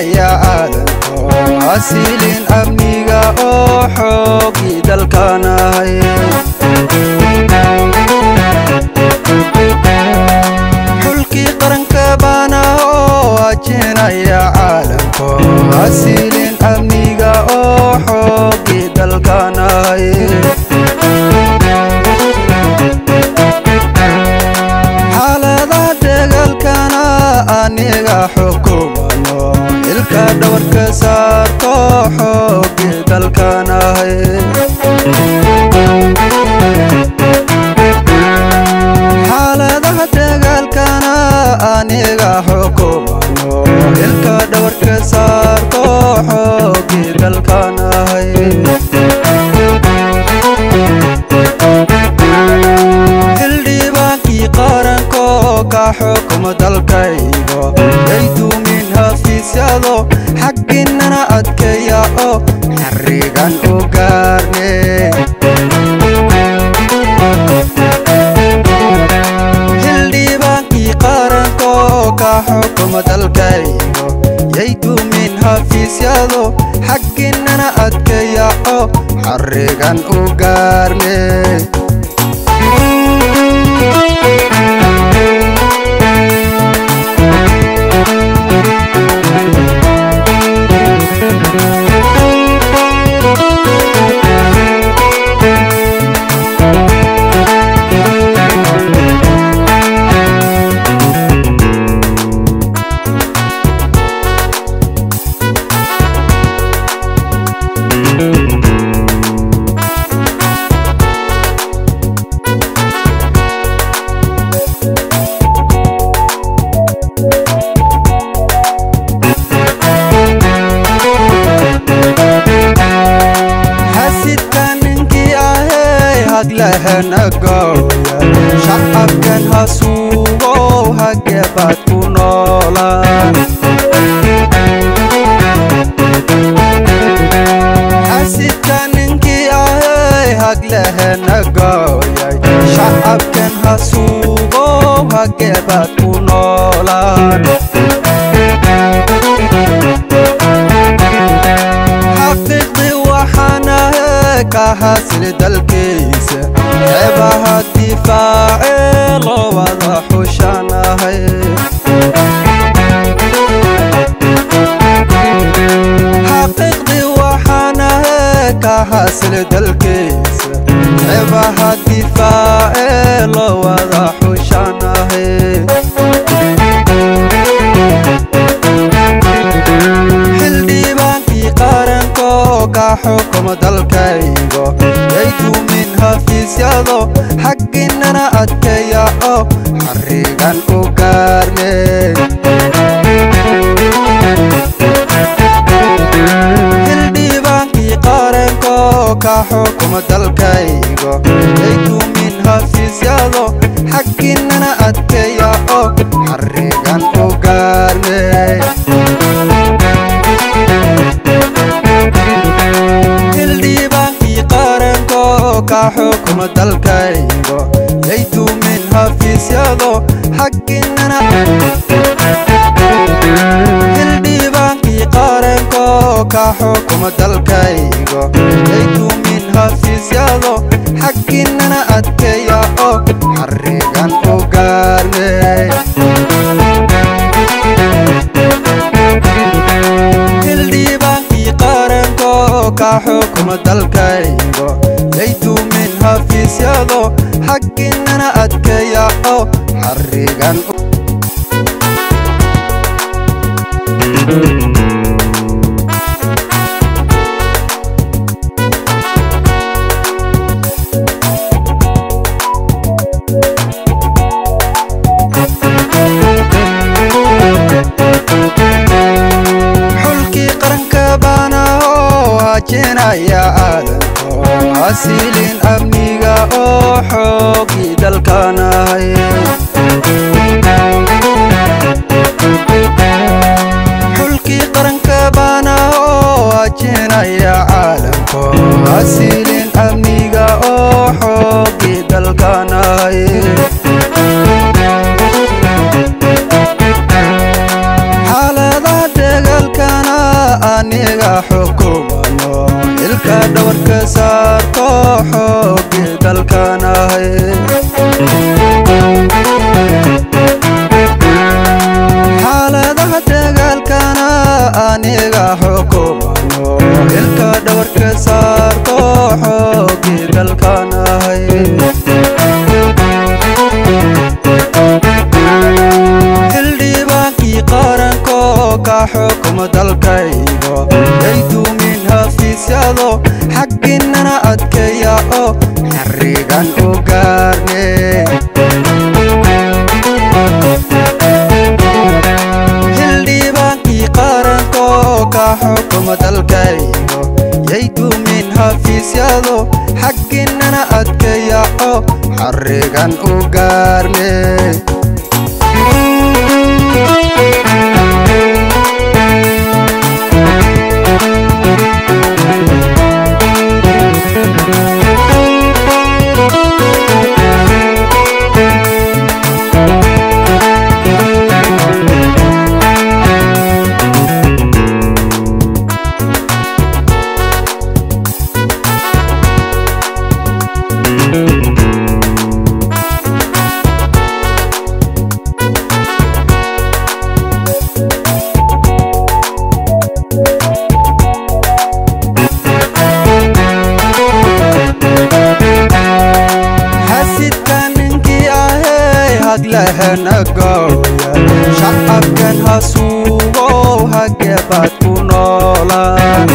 يا عالم أسيلين أبنيغا أو حوكي دالكانا حلكي قرن كبانا واجينا يا عالم أسيلين أبنيغا أو حوكي دالكانا حالة دقالكانا أنيغا حكومة ilka dhawarka saarto xoogii dalkana xaaladaha dagaalkana aniga xukuumano ilka dhawarka saarto xoogii dalkana xildhibaankii qaranko ka xukuma dalkaygo yayduumin hafiisyado xagginnana adkeeya oo xarigan u gaarne xildhibaankii qaranko ka xukuma dalkaygo yayduumin hafiisyado xagginnana adkeeya oo xarigan u gaarne لهنا قوية شعب كان هسوغو هجبات كنولا حسيت كان انكي هاق لهنا قوية شعب كان هسوغو هجبات كنولا حقيقي وحنا كحاسل دالكيس عبها الدفاع لو وضح شانه حقيقي وحنا كحاسل دالكيس عبها الدفاع لو وضح شانه حكم دالكايغو ييدومين hafiisyado xagginnana adkeeya oo xarigan u gaarne xildhibaankii qaranko ka xukuma dalkaygo yayduumin hafiisyado xagginnana adkeeya oo xarigan u gaarne ka xukuma dalkaygo yayduumin hafiisyado xagginnana xildhibaankii qaranko ka xukuma dalkaygo yayduumin hafiisyado xagginnana adkeeya oo xarigan u gaarne xildhibaankii qaranko ka xukuma dalkaygo yayduumin hafiisyado xagginnana adkeeya oo xarigan xulkii qaranka baana waajina ya caalam أسيلين أبنيغا أو حوكي دالكانا dalkanahay xaaladaha dagaalkana aniga xukumano ilka dhawarka saarto xoogii dalkanahay xildhibaankii qaranko ka xukuma dalkaygo yaydu min hafiisyado xagginnana adkeeya oo xarigan u gaarne xildhibaankii qaranko ka xukuma dalkaygo yaydu min hafiisyado xagginnana adkeeya oo xarigan u gaarne lehnagoya shacabkan hasuugo hagebaad ku noolaan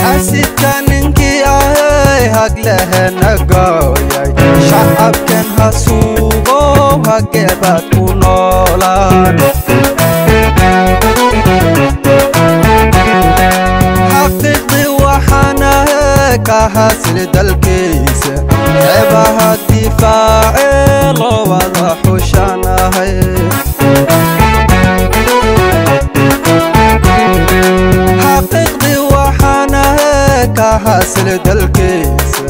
xasidka ninkii ahay hag lehnagoyay shacabkan hasuugo hagebaad ku noolaan xaqiiqdii waxaanahay ka hasili dalkiisa ceebaha difaacee loo wada xushanahay xaqiiqdii waxaanahay ka hasili dalkiisa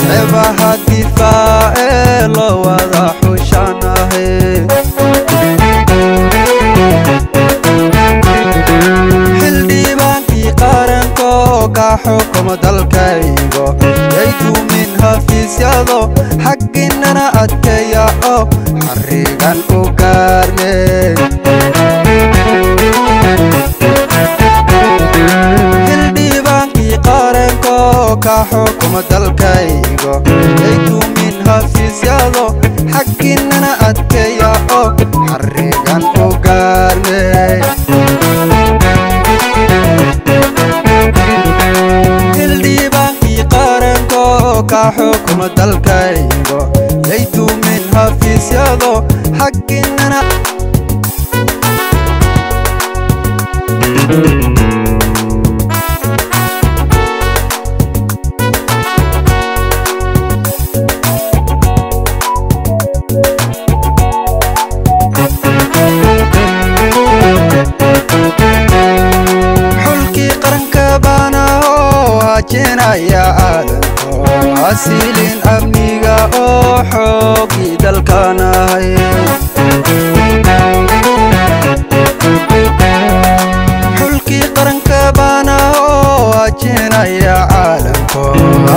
ceebaha difaacee loo wada xushanahay xildhibaankii qaranko ka xukuma dalkaygo yaydu min hafiisyado xagginnana adkeeya oo xarigan u gaarne xildhibaankii qaranko ka xukuma dalkaygo yaydu min hafiisyado xagginnana adkeeya oo xarigan u gaarne xildhibaankii qaranko ka xukuma dalkaygo yaydu min hafiisyado xagginnana xulkii qaranka baana oo hajinaya aadanko asilin amniga oo xoogii dalkanahay xulkii qaranka baana oo hajinaya caalamko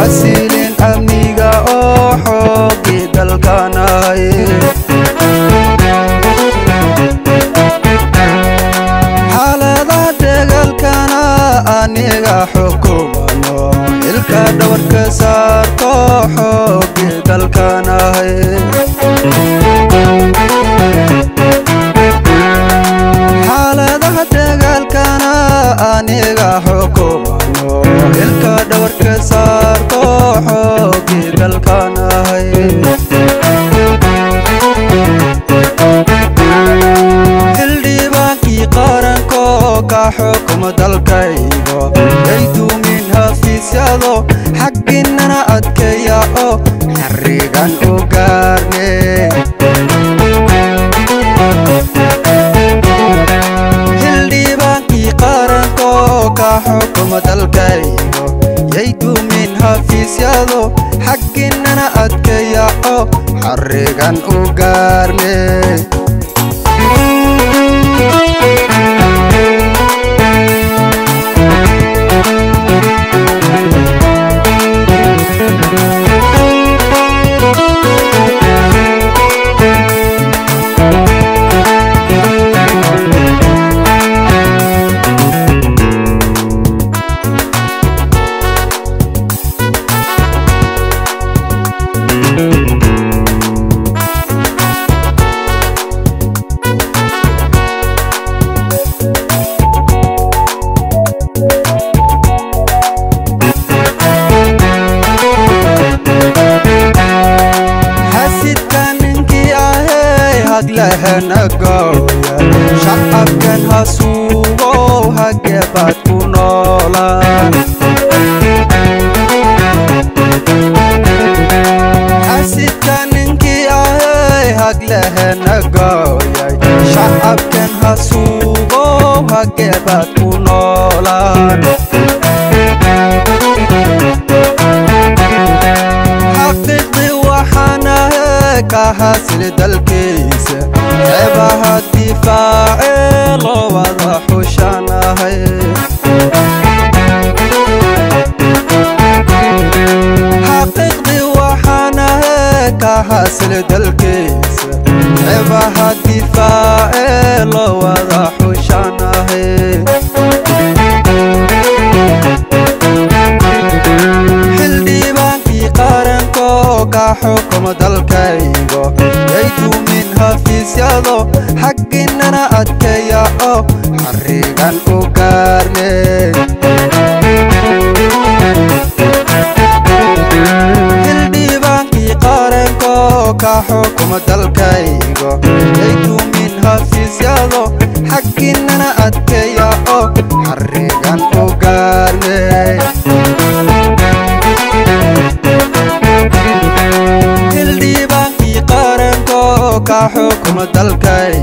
asilin amniga oo xoogii dalkanahay xaaladaha dagaalkana aniga xukumano ilka dhawarka saarto xoogii dalkanahay xaaladaha dagaalkana aniga xukumano ilka dhawarka saarto xoogii dalkanahay xildhibaankii qaranko ka xukuma dalkaygo yaydu min hafiisyado xagginnana adkeeya oo xarigan u gaarne xildhibaankii qaranko ka xukuma dalkaygo yaydu min hafiisyado xagginnana adkeeya oo xarigan u gaarne lehna gooya shacabkan ha suugo hagebaad ku noolaan xasidka ninkii ahay hag lehna gooyay shacabkan ha suugo hagebaad ku noolaan كحاصل دلكيس عبها الدفاع لو وضح شانه حقيقي وحنه كحاصل دلكيس عبها الدفاع لو وضح شانه حكم دلكيغو ييتو من حفيسيادو حقنا أدكياو حريقان أقارني الديبانكي قارنكو كحكم دلكيغو ييتو من حفيسيادو حقنا أدكياو حريقان أقارني حكم دلكي